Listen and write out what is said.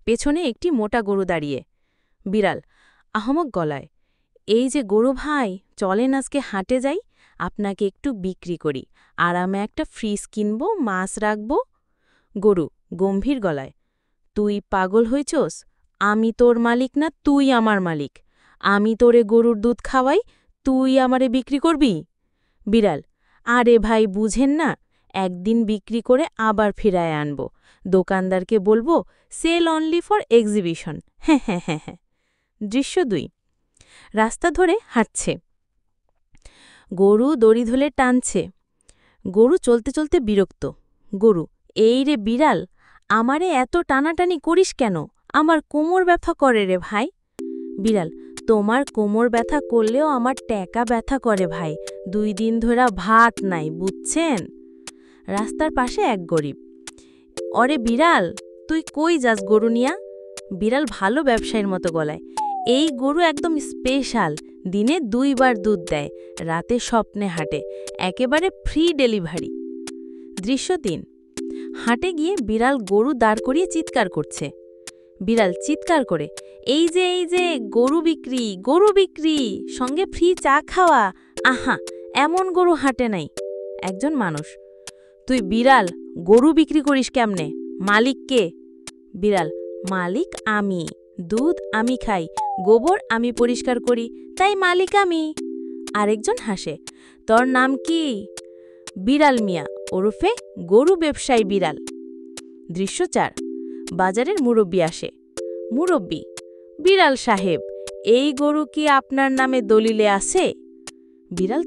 পেছনে একটি মোটা গরু দাঁড়িয়ে। বিড়াল আহমক গলায়, এই যে গরু ভাই, চলেন আজকে হাটে যাই, আপনাকে একটু বিক্রি করি, আরামে একটা ফ্রিজ কিনব, মাছ রাখব। গরু গম্ভীর গলায়, তুই পাগল হইছস? আমি তোর মালিক না, তুই আমার মালিক। আমি তোরে গরুর দুধ খাওয়াই, তুই আমারে বিক্রি করবি? বিড়াল আরে ভাই, বুঝেন না, একদিন বিক্রি করে আবার ফিরায় আনব, দোকানদারকে বলবো সেল অনলি ফর এক্সিবিশন। হ্যাঁ হ্যাঁ হ্যাঁ হ্যাঁ। দৃশ্য ২। রাস্তা ধরে হাঁটছে। গরু দড়ি ধরে টানছে। গরু চলতে চলতে বিরক্ত। গরু, এই রে বিড়াল, আমারে এত টানাটানি করিস কেন? আমার কোমর ব্যথা করে রে ভাই। বিড়াল, তোমার কোমর ব্যথা করলেও আমার ট্যাকা ব্যথা করে ভাই, 2 দিন ধরে ভাত নাই, বুঝছেন? রাস্তার পাশে এক গরিব। অরে বিড়াল, তুই কই যাস গরু নিয়া? বিড়াল ভালো ব্যবসায়ীর মতো গলায়, এই গরু একদম স্পেশাল, দিনে 2 বার দুধ দেয়, রাতে স্বপ্নে হাঁটে, একেবারে ফ্রি ডেলিভারি। দৃশ্য ৩। হাটে গিয়ে বিড়াল গরু দাঁড় করিয়ে চিৎকার করছে। বিড়াল চিৎকার করে, এই যে গরু বিক্রি, গরু বিক্রি, সঙ্গে ফ্রি চা খাওয়া, আহা, এমন গরু হাটে নাই। একজন মানুষ, তুই বিড়াল, গরু বিক্রি করিস কেমনে? মালিক কে? বিড়াল, মালিক আমি, দুধ আমি খাই, গোবর আমি পরিষ্কার করি, তাই মালিক আমি। আরেকজন হাসে, তোর নাম কি? বিড়াল মিয়া, ওরফে গরু ব্যবসায়ী বিড়াল। দৃশ্য ৪। বাজারের মুরব্বি আসে। মুরব্বি, বিড়াল সাহেব, এই গরু কি আপনার নামে দলিলে আছে? বিড়াল